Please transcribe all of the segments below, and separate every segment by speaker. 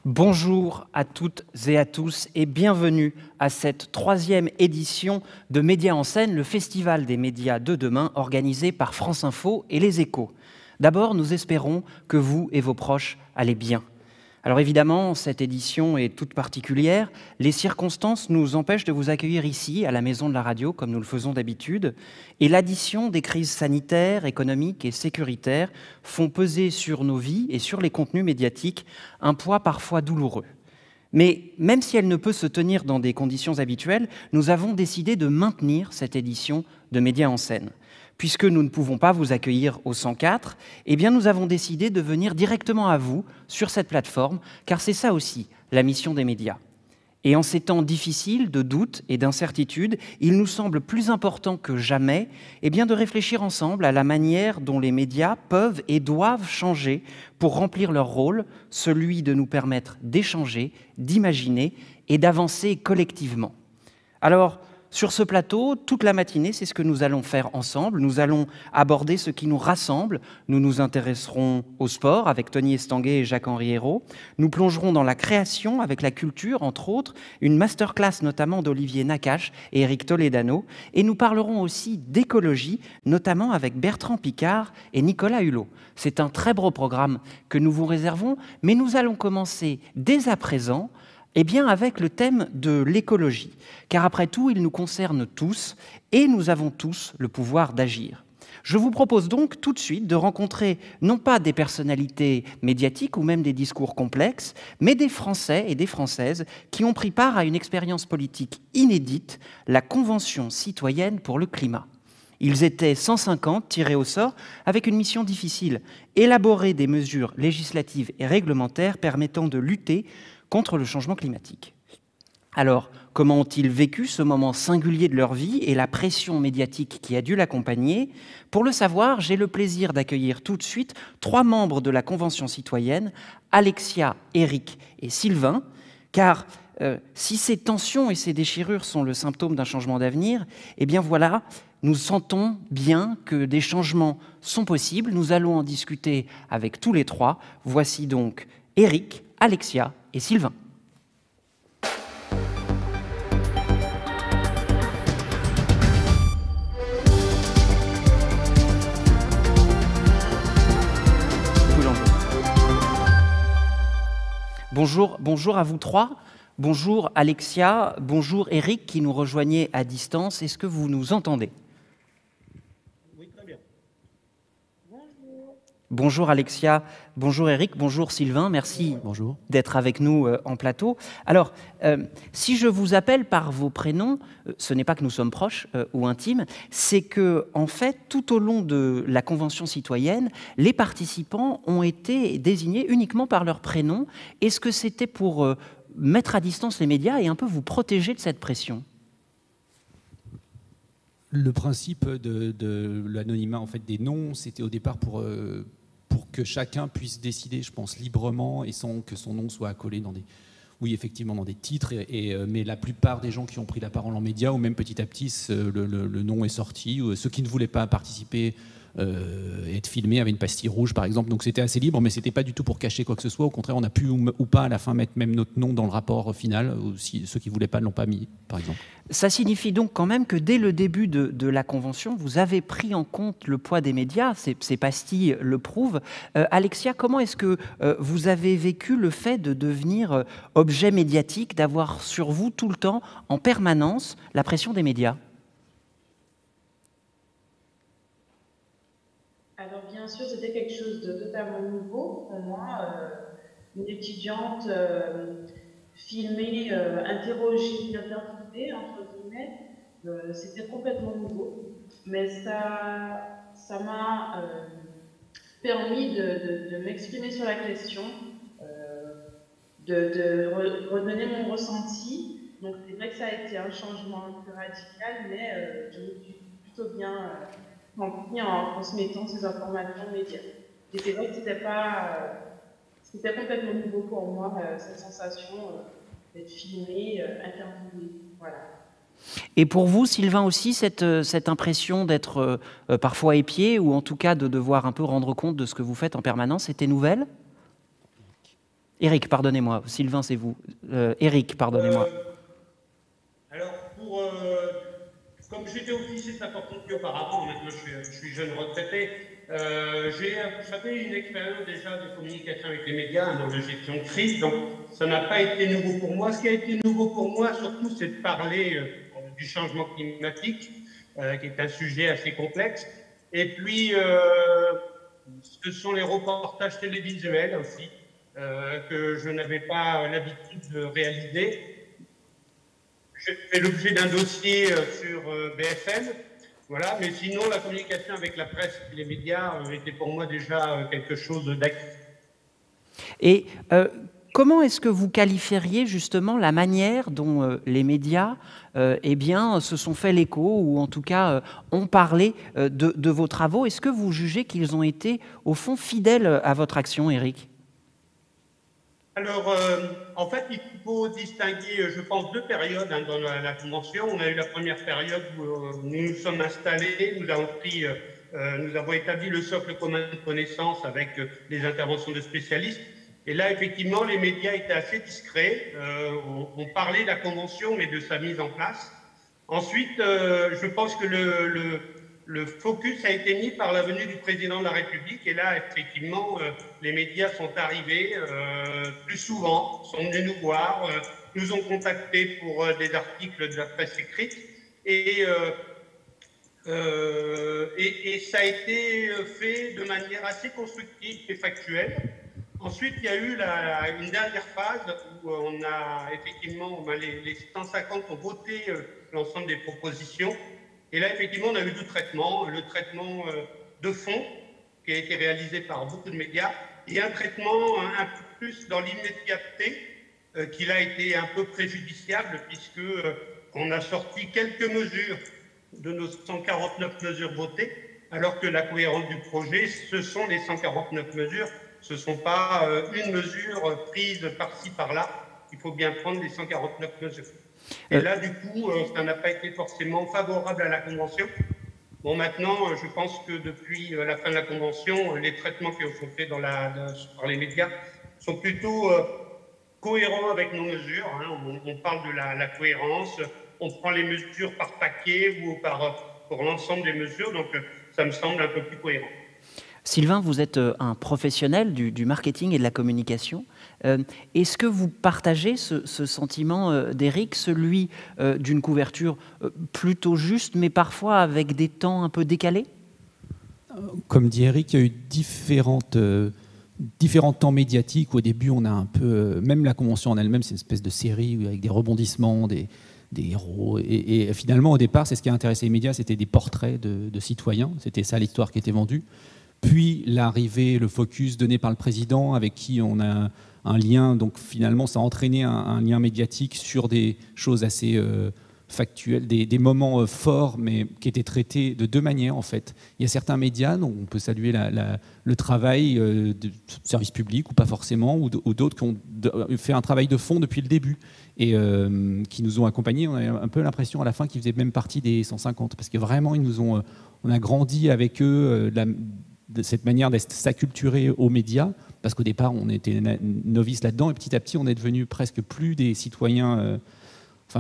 Speaker 1: Bonjour à toutes et à tous et bienvenue à cette 3e édition de Médias en scène, le festival des médias de demain organisé par France Info et Les Échos. D'abord, nous espérons que vous et vos proches allez bien. Alors évidemment, cette édition est toute particulière. Les circonstances nous empêchent de vous accueillir ici, à la Maison de la Radio, comme nous le faisons d'habitude. Et l'addition des crises sanitaires, économiques et sécuritaires font peser sur nos vies et sur les contenus médiatiques un poids parfois douloureux. Mais même si elle ne peut se tenir dans des conditions habituelles, nous avons décidé de maintenir cette édition de Médias en scène. Puisque nous ne pouvons pas vous accueillir au 104, eh bien nous avons décidé de venir directement à vous sur cette plateforme, car c'est ça aussi la mission des médias. Et en ces temps difficiles de doutes et d'incertitudes, il nous semble plus important que jamais de réfléchir ensemble à la manière dont les médias peuvent et doivent changer pour remplir leur rôle, celui de nous permettre d'échanger, d'imaginer et d'avancer collectivement. Alors, sur ce plateau, toute la matinée, c'est ce que nous allons faire ensemble. Nous allons aborder ce qui nous rassemble. Nous nous intéresserons au sport avec Tony Estanguet et Jacques-Henri Hérault. Nous plongerons dans la création avec la culture, entre autres, une masterclass notamment d'Olivier Nakache et Éric Toledano. Et nous parlerons aussi d'écologie, notamment avec Bertrand Piccard et Nicolas Hulot. C'est un très beau programme que nous vous réservons, mais nous allons commencer dès à présent avec le thème de l'écologie, car après tout, il nous concerne tous et nous avons tous le pouvoir d'agir. Je vous propose donc tout de suite de rencontrer non pas des personnalités médiatiques ou même des discours complexes, mais des Français et des Françaises qui ont pris part à une expérience politique inédite, la Convention citoyenne pour le climat. Ils étaient 150 tirés au sort avec une mission difficile, élaborer des mesures législatives et réglementaires permettant de lutter contre le changement climatique. Alors, comment ont-ils vécu ce moment singulier de leur vie et la pression médiatique qui a dû l'accompagner? Pour le savoir, j'ai le plaisir d'accueillir tout de suite 3 membres de la Convention citoyenne, Alexia, Éric et Sylvain, car si ces tensions et ces déchirures sont le symptôme d'un changement d'avenir, voilà, nous sentons bien que des changements sont possibles. Nous allons en discuter avec tous les 3. Voici donc Éric, Alexia et Sylvain. Bonjour à vous 3. Bonjour Alexia, bonjour Éric qui nous rejoignait à distance. Est-ce que vous nous entendez ?
Speaker 2: Oui, très bien.
Speaker 1: Bonjour Alexia, bonjour Éric, bonjour Sylvain, merci d'être avec nous en plateau. Alors, si je vous appelle par vos prénoms, ce n'est pas que nous sommes proches ou intimes, c'est que, en fait, tout au long de la Convention citoyenne, les participants ont été désignés uniquement par leur prénom. Est-ce que c'était pour mettre à distance les médias et un peu vous protéger de cette pression ?
Speaker 2: Le principe de l'anonymat en fait, des noms, c'était au départ pour que chacun puisse décider, je pense, librement et sans que son nom soit accolé dans des... Oui, effectivement, dans des titres. Mais la plupart des gens qui ont pris la parole en médias, ou même petit à petit, le nom est sorti. Ou ceux qui ne voulaient pas participer, être filmés avaient une pastille rouge, par exemple. Donc c'était assez libre, mais ce n'était pas du tout pour cacher quoi que ce soit. Au contraire, on a pu ou pas à la fin mettre même notre nom dans le rapport final. Ou si ceux qui ne voulaient pas ne l'ont pas mis, par exemple.
Speaker 1: Ça signifie donc quand même que dès le début de la Convention, vous avez pris en compte le poids des médias, ces pastilles le prouvent. Alexia, comment est-ce que vous avez vécu le fait de devenir objet médiatique, d'avoir sur vous tout le temps, en permanence, la pression des médias ?
Speaker 3: Alors bien sûr, c'était quelque chose de totalement nouveau pour moi. Une étudiante filmée, interrogée, interviewée, entre guillemets, c'était complètement nouveau. Mais ça m'a permis de m'exprimer sur la question, de redonner mon ressenti. Donc c'est vrai que ça a été un changement un peu radical, mais je me suis plutôt bien... en transmettant ces informations aux médias. Et c'est vrai que c'était complètement nouveau pour moi, cette sensation d'être filmé, interviewé. Voilà.
Speaker 1: Et pour vous, Sylvain, aussi, cette impression d'être parfois épié, ou en tout cas de devoir un peu rendre compte de ce que vous faites en permanence, était nouvelle ? Éric, pardonnez-moi. Sylvain, c'est vous. Éric, pardonnez-moi.
Speaker 4: Alors, comme j'étais officier de sapeur-pompier auparavant, maintenant je suis jeune retraité, j'avais une expérience déjà de communication avec les médias dans la gestion de crise, donc ça n'a pas été nouveau pour moi. Ce qui a été nouveau pour moi, surtout, c'est de parler du changement climatique, qui est un sujet assez complexe. Et puis, ce sont les reportages télévisuels aussi, que je n'avais pas l'habitude de réaliser. J'ai fait l'objet d'un dossier sur BFM, voilà, mais sinon la communication avec la presse et les médias était pour moi déjà quelque chose d'actif.
Speaker 1: Et comment est-ce que vous qualifieriez justement la manière dont les médias se sont fait l'écho, ou en tout cas ont parlé de vos travaux? Est-ce que vous jugez qu'ils ont été au fond fidèles à votre action, Éric?
Speaker 4: Alors, en fait, il faut distinguer, je pense, deux périodes dans la Convention. On a eu la première période où nous nous sommes installés, nous avons établi le socle commun de connaissances avec les interventions de spécialistes. Et là, effectivement, les médias étaient assez discrets. On parlait de la Convention, mais de sa mise en place. Ensuite, je pense que le focus a été mis par la venue du président de la République. Et là, effectivement, les médias sont arrivés plus souvent, sont venus nous voir, nous ont contactés pour des articles de la presse écrite. Et ça a été fait de manière assez constructive et factuelle. Ensuite, il y a eu une dernière phase où on a effectivement, les 150 ont voté l'ensemble des propositions. Et là, effectivement, on a eu deux traitements. Le traitement de fond, qui a été réalisé par beaucoup de médias, et un traitement un peu plus dans l'immédiateté, qui a été un peu préjudiciable, puisque on a sorti quelques mesures de nos 149 mesures votées, alors que la cohérence du projet, ce sont les 149 mesures. Ce ne sont pas une mesure prise par-ci, par-là. Il faut bien prendre les 149 mesures. Et là, du coup, ça n'a pas été forcément favorable à la Convention. Bon, maintenant, je pense que depuis la fin de la Convention, les traitements qui sont faits par les médias sont plutôt cohérents avec nos mesures. Hein. On parle de la cohérence, on prend les mesures par paquet ou pour l'ensemble des mesures, donc ça me semble un peu plus cohérent.
Speaker 1: Sylvain, vous êtes un professionnel du marketing et de la communication. Est-ce que vous partagez ce sentiment d'Éric, celui d'une couverture plutôt juste, mais parfois avec des temps un peu décalés?
Speaker 2: Comme dit Éric, il y a eu différents temps médiatiques. Au début, on a un peu... même la Convention en elle-même, c'est une espèce de série avec des rebondissements, des héros. Et finalement, au départ, c'est ce qui a intéressé les médias, c'était des portraits de citoyens. C'était ça l'histoire qui était vendue. Puis l'arrivée, le focus donné par le président, avec qui on a un lien. Donc finalement, ça a entraîné un lien médiatique sur des choses assez factuelles, des moments forts, mais qui étaient traités de deux manières en fait. Il y a certains médias, donc on peut saluer le travail de service public ou pas forcément, ou d'autres qui ont fait un travail de fond depuis le début et qui nous ont accompagnés. On a un peu l'impression à la fin qu'ils faisaient même partie des 150, parce que vraiment on a grandi avec eux de cette manière d'être s'acculturer aux médias, parce qu'au départ, on était novices là-dedans, et petit à petit, on est devenu presque plus des citoyens,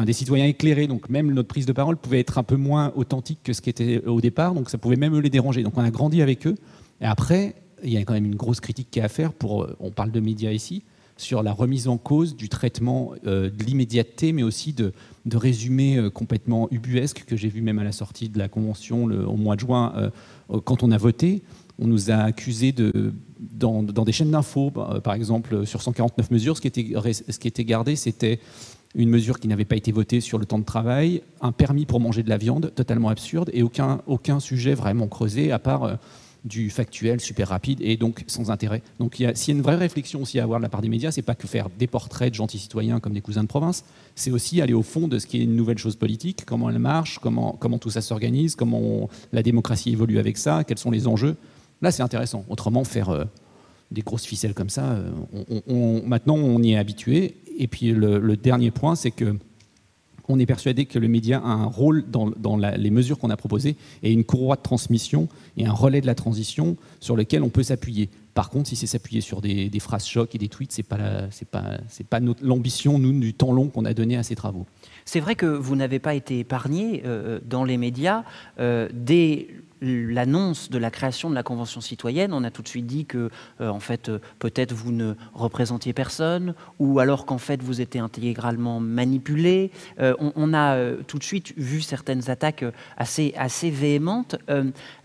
Speaker 2: des citoyens éclairés, donc même notre prise de parole pouvait être un peu moins authentique que ce qui était au départ, donc ça pouvait même les déranger. Donc on a grandi avec eux, et après, il y a quand même une grosse critique qui est à faire, on parle de médias ici, sur la remise en cause du traitement de l'immédiateté, mais aussi de résumés complètement ubuesques, que j'ai vu même à la sortie de la Convention au mois de juin, quand on a voté. On nous a accusés dans des chaînes d'infos, par exemple, sur 149 mesures, ce qui était gardé, c'était une mesure qui n'avait pas été votée sur le temps de travail, un permis pour manger de la viande, totalement absurde, et aucun sujet vraiment creusé, à part du factuel super rapide et donc sans intérêt. Donc s'il y a une vraie réflexion aussi à avoir de la part des médias, c'est pas que faire des portraits de gentils citoyens comme des cousins de province, c'est aussi aller au fond de ce qui est une nouvelle chose politique, comment elle marche, comment tout ça s'organise, comment la démocratie évolue avec ça, quels sont les enjeux. Là, c'est intéressant. Autrement, faire des grosses ficelles comme ça, maintenant, on y est habitué. Et puis, le dernier point, c'est qu'on est persuadé que le média a un rôle dans les mesures qu'on a proposées et une courroie de transmission et un relais de la transition sur lequel on peut s'appuyer. Par contre, si c'est s'appuyer sur des phrases chocs et des tweets, c'est pas l'ambition, nous, du temps long qu'on a donné à ces travaux.
Speaker 1: C'est vrai que vous n'avez pas été épargné dans les médias. Dès l'annonce de la création de la Convention citoyenne, on a tout de suite dit que, en fait, peut-être vous ne représentiez personne, ou alors qu'en fait vous étiez intégralement manipulé. On a tout de suite vu certaines attaques assez véhémentes.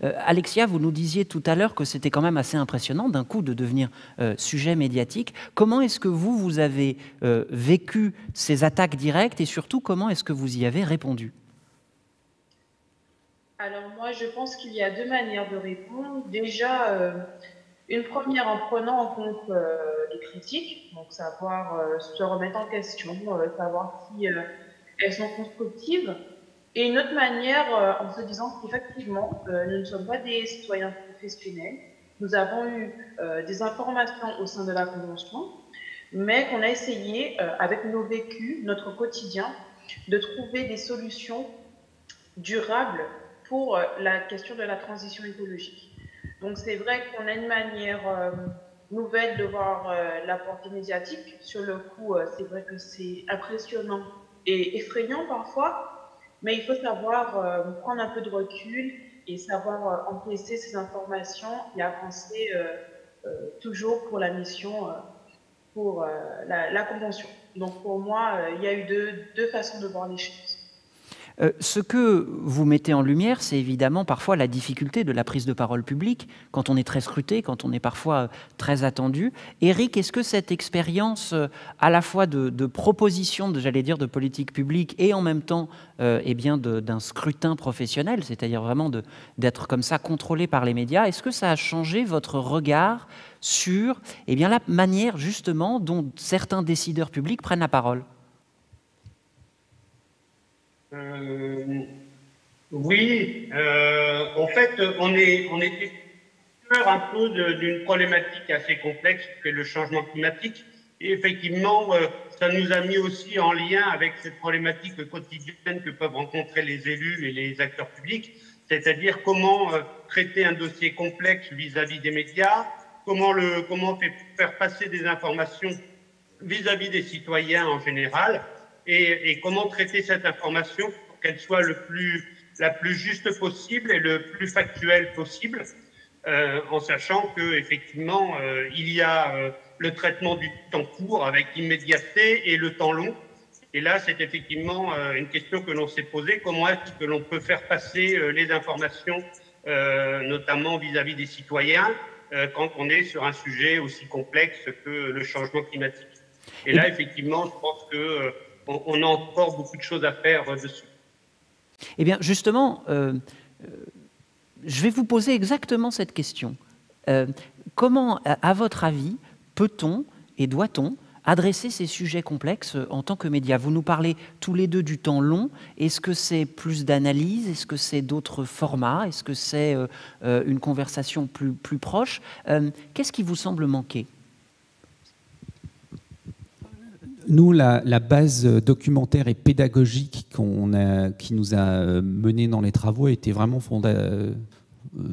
Speaker 1: Alexia, vous nous disiez tout à l'heure que c'était quand même assez impressionnant d'un coup de devenir sujet médiatique. Comment est-ce que vous avez vécu ces attaques directes et surtout comment est-ce que vous y avez répondu ?
Speaker 3: Alors moi, je pense qu'il y a deux manières de répondre. Déjà, une première en prenant en compte les critiques, donc savoir se remettre en question, savoir si elles sont constructives. Et une autre manière en se disant qu'effectivement, nous ne sommes pas des citoyens professionnels. Nous avons eu des informations au sein de la Convention, mais qu'on a essayé, avec nos vécus, notre quotidien, de trouver des solutions durables pour la question de la transition écologique. Donc c'est vrai qu'on a une manière nouvelle de voir la portée médiatique. Sur le coup, c'est vrai que c'est impressionnant et effrayant parfois, mais il faut savoir prendre un peu de recul et savoir encaisser ces informations et avancer toujours pour la mission, pour la Convention. Donc pour moi, il y a eu deux façons de voir les choses.
Speaker 1: Ce que vous mettez en lumière, c'est évidemment parfois la difficulté de la prise de parole publique, quand on est très scruté, quand on est parfois très attendu. Éric, est-ce que cette expérience à la fois de proposition, j'allais dire, de politique publique et en même temps d'un scrutin professionnel, c'est-à-dire vraiment d'être comme ça contrôlé par les médias, est-ce que ça a changé votre regard sur la manière justement dont certains décideurs publics prennent la parole ?
Speaker 4: Oui, en fait, on était peur un peu d'une problématique assez complexe que le changement climatique. Et effectivement, ça nous a mis aussi en lien avec cette problématique quotidienne que peuvent rencontrer les élus et les acteurs publics, c'est-à-dire comment traiter un dossier complexe vis-à-vis des médias, comment faire passer des informations vis-à-vis des citoyens en général, et comment traiter cette information pour qu'elle soit la plus juste possible et le plus factuelle possible, en sachant qu'effectivement, il y a le traitement du temps court avec l'immédiateté et le temps long. Et là, c'est effectivement une question que l'on s'est posée. Comment est-ce que l'on peut faire passer les informations, notamment vis-à-vis des citoyens, quand on est sur un sujet aussi complexe que le changement climatique. Et là, effectivement, je pense que on a encore beaucoup de choses à faire dessus.
Speaker 1: Eh bien, justement, je vais vous poser exactement cette question. Comment, à votre avis, peut-on et doit-on adresser ces sujets complexes en tant que médias ? Vous nous parlez tous les deux du temps long. Est-ce que c'est plus d'analyse ? Est-ce que c'est d'autres formats ? Est-ce que c'est une conversation plus proche ? Qu'est-ce qui vous semble manquer ?
Speaker 2: Nous, la base documentaire et pédagogique qui nous a menés dans les travaux était vraiment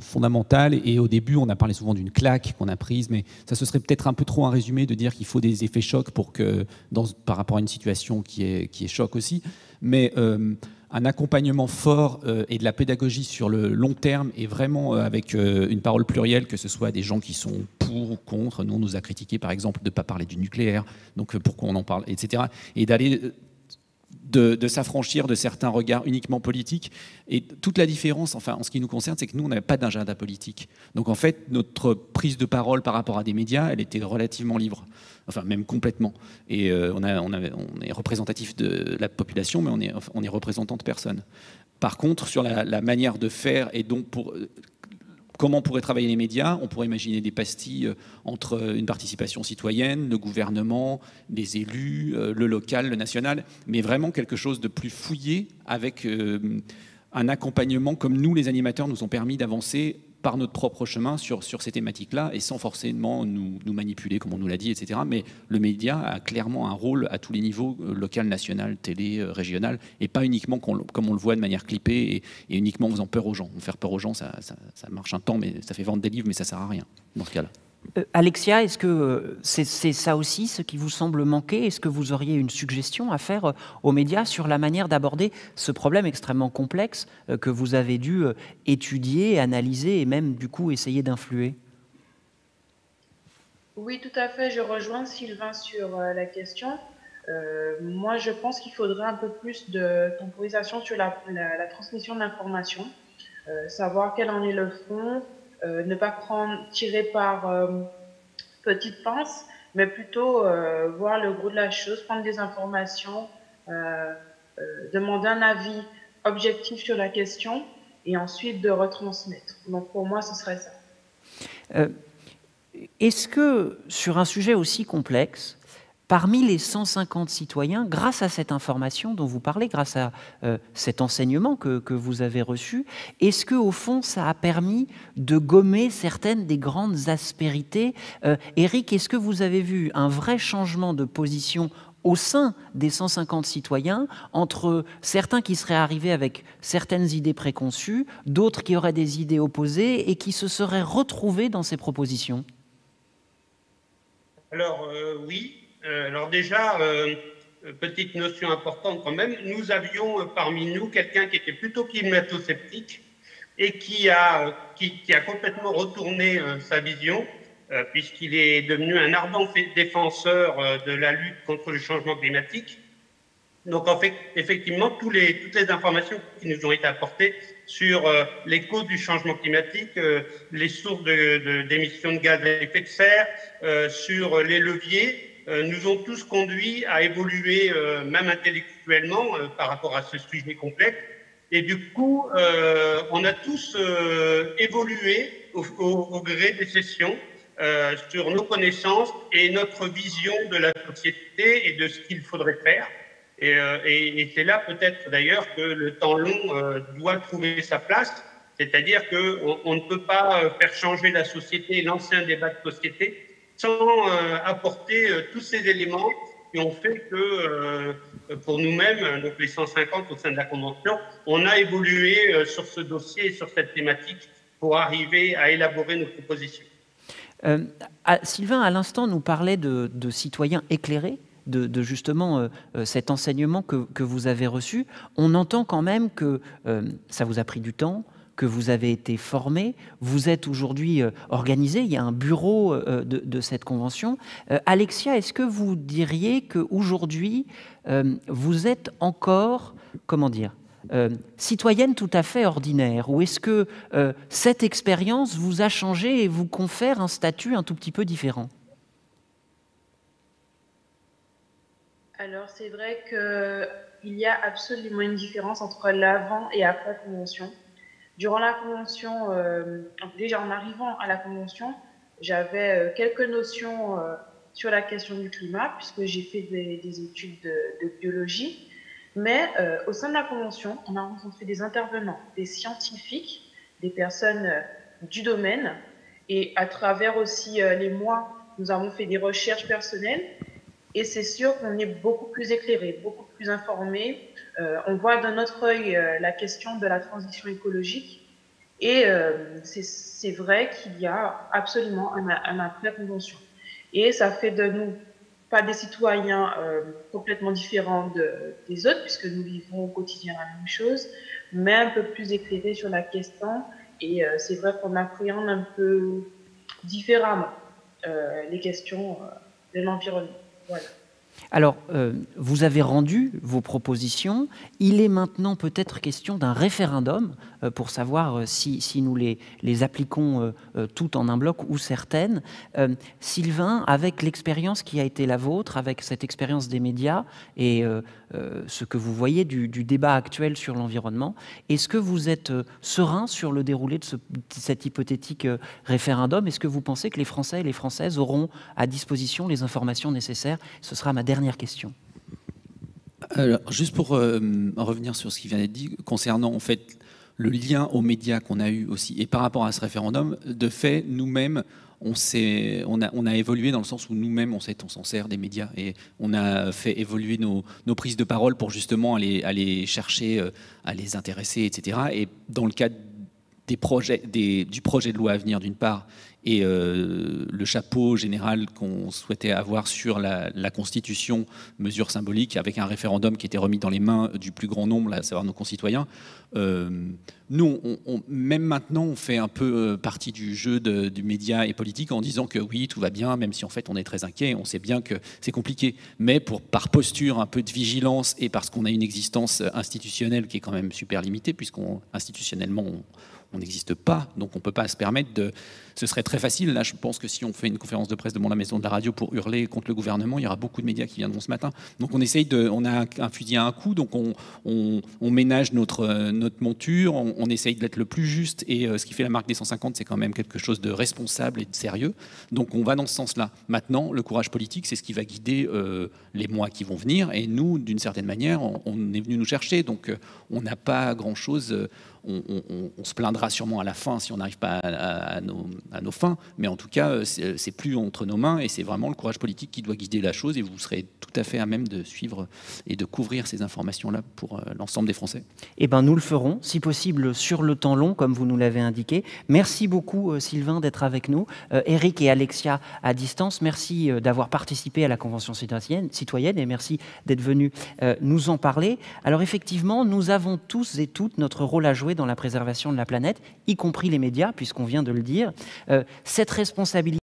Speaker 2: fondamentale. Et au début, on a parlé souvent d'une claque qu'on a prise, mais ça se serait peut-être un peu trop un résumé de dire qu'il faut des effets chocs par rapport à une situation qui est choc aussi. Mais un accompagnement fort et de la pédagogie sur le long terme et vraiment avec une parole plurielle, que ce soit des gens qui sont pour ou contre. Nous, on nous a critiqué par exemple de ne pas parler du nucléaire, donc pourquoi on en parle, etc. Et d'aller de s'affranchir de certains regards uniquement politiques. Et toute la différence, enfin en ce qui nous concerne, c'est que nous, on n'avait pas d'agenda politique. Donc en fait, notre prise de parole par rapport à des médias, elle était relativement libre. Enfin, même complètement. Et on est représentatif de la population, mais on est représentant de personne. Par contre, sur la manière de faire et donc comment on pourrait travailler les médias, on pourrait imaginer des pastilles entre une participation citoyenne, le gouvernement, les élus, le local, le national, mais vraiment quelque chose de plus fouillé avec un accompagnement comme nous, les animateurs, nous ont permis d'avancer par notre propre chemin sur ces thématiques-là et sans forcément nous manipuler, comme on nous l'a dit, etc. Mais le média a clairement un rôle à tous les niveaux, local, national, télé, régional, et pas uniquement comme on le voit de manière clippée et uniquement en faisant peur aux gens. Faire peur aux gens, ça marche un temps, mais ça fait vendre des livres, mais ça sert à rien dans ce cas-là.
Speaker 1: Alexia, est-ce que c'est ça aussi ce qui vous semble manquer? Est-ce que vous auriez une suggestion à faire aux médias sur la manière d'aborder ce problème extrêmement complexe que vous avez dû étudier, analyser et même du coup essayer d'influer?
Speaker 3: Oui, tout à fait. Je rejoins Sylvain sur la question. Moi, je pense qu'il faudrait un peu plus de temporisation sur la transmission de l'information, savoir quel en est le fond, ne pas tirer par petites pinces, mais plutôt voir le gros de la chose, prendre des informations, demander un avis objectif sur la question et ensuite de retransmettre. Donc pour moi, ce serait ça.
Speaker 1: Est-ce que sur un sujet aussi complexe, parmi les 150 citoyens, grâce à cette information dont vous parlez, grâce à cet enseignement que vous avez reçu, est-ce qu'au fond, ça a permis de gommer certaines des grandes aspérités? Éric, est-ce que vous avez vu un vrai changement de position au sein des 150 citoyens, entre certains qui seraient arrivés avec certaines idées préconçues, d'autres qui auraient des idées opposées et qui se seraient retrouvés dans ces propositions?
Speaker 4: Alors, oui. Alors déjà, petite notion importante quand même, nous avions parmi nous quelqu'un qui était plutôt climato-sceptique et qui a complètement retourné sa vision, puisqu'il est devenu un ardent défenseur de la lutte contre le changement climatique. Donc, en fait, effectivement, toutes les informations qui nous ont été apportées sur les causes du changement climatique, les sources d'émissions de gaz à effet de serre, sur les leviers, nous ont tous conduits à évoluer, même intellectuellement, par rapport à ce sujet complexe. Et du coup, on a tous évolué au gré des sessions sur nos connaissances et notre vision de la société et de ce qu'il faudrait faire. Et c'est là peut-être d'ailleurs que le temps long doit trouver sa place, c'est-à-dire qu'on ne peut pas faire changer la société, lancer un débat de société sans apporter tous ces éléments qui ont fait que pour nous-mêmes, donc les 150 au sein de la Convention, on a évolué sur ce dossier et sur cette thématique pour arriver à élaborer nos propositions.
Speaker 1: Sylvain, à l'instant, nous parlait de citoyens éclairés, de justement cet enseignement que vous avez reçu. On entend quand même que ça vous a pris du temps, que vous avez été formé, vous êtes aujourd'hui organisé, il y a un bureau de cette convention. Alexia, est-ce que vous diriez qu'aujourd'hui, vous êtes encore, comment dire, citoyenne tout à fait ordinaire, ou est-ce que cette expérience vous a changé et vous confère un statut un tout petit peu différent?
Speaker 3: Alors c'est vrai qu'il y a absolument une différence entre l'avant et après la convention. Durant la convention, déjà en arrivant à la convention, j'avais quelques notions sur la question du climat, puisque j'ai fait des études de biologie. Mais au sein de la convention, on a rencontré des intervenants, des scientifiques, des personnes du domaine. Et à travers aussi les mois, nous avons fait des recherches personnelles. Et c'est sûr qu'on est beaucoup plus éclairé, beaucoup plus informé. On voit d'un autre œil la question de la transition écologique. Et c'est vrai qu'il y a absolument un après-convention. Et ça fait de nous pas des citoyens complètement différents des autres, puisque nous vivons au quotidien la même chose, mais un peu plus éclairés sur la question. Et c'est vrai qu'on appréhende un peu différemment les questions de l'environnement. Voilà.
Speaker 1: Alors, vous avez rendu vos propositions. Il est maintenant peut-être question d'un référendum pour savoir si nous les appliquons toutes en un bloc ou certaines. Sylvain, avec l'expérience qui a été la vôtre, avec cette expérience des médias et ce que vous voyez du débat actuel sur l'environnement, est-ce que vous êtes serein sur le déroulé de cet hypothétique référendum? Est-ce que vous pensez que les Français et les Françaises auront à disposition les informations nécessaires? Ce sera ma dernière question.
Speaker 2: Alors, juste pour en revenir sur ce qui vient d'être dit, concernant en fait le lien aux médias qu'on a eu aussi, et par rapport à ce référendum, de fait, nous-mêmes, on a évolué dans le sens où nous-mêmes, on s'en sert des médias et on a fait évoluer nos prises de parole pour justement aller chercher, à les intéresser, etc. Et dans le cadre du projet de loi à venir d'une part, Et le chapeau général qu'on souhaitait avoir sur la Constitution, mesure symbolique, avec un référendum qui était remis dans les mains du plus grand nombre, à savoir nos concitoyens, nous, même maintenant, on fait un peu partie du jeu du média et politique en disant que oui, tout va bien, même si en fait on est très inquiet, on sait bien que c'est compliqué. Mais par posture, un peu de vigilance et parce qu'on a une existence institutionnelle qui est quand même super limitée, institutionnellement, on n'existe pas, donc on ne peut pas se permettre de... Ce serait très facile, là, je pense que si on fait une conférence de presse devant la maison de la radio pour hurler contre le gouvernement, il y aura beaucoup de médias qui viendront ce matin. Donc on a un fusil à un coup, donc on ménage notre monture, on essaye d'être le plus juste, et ce qui fait la marque des 150, c'est quand même quelque chose de responsable et de sérieux. Donc on va dans ce sens-là. Maintenant, le courage politique, c'est ce qui va guider les mois qui vont venir, et nous, d'une certaine manière, on est venu nous chercher, donc on n'a pas grand-chose... On se plaindra sûrement à la fin si on n'arrive pas à nos fins, mais en tout cas, c'est plus entre nos mains et c'est vraiment le courage politique qui doit guider la chose et vous serez tout à fait à même de suivre et de couvrir ces informations-là pour l'ensemble des Français.
Speaker 1: Eh bien, nous le ferons, si possible, sur le temps long, comme vous nous l'avez indiqué. Merci beaucoup, Sylvain, d'être avec nous. Éric et Alexia à distance, merci d'avoir participé à la Convention citoyenne et merci d'être venus nous en parler. Alors effectivement, nous avons tous et toutes notre rôle à jouer dans la préservation de la planète, y compris les médias, puisqu'on vient de le dire. Cette responsabilité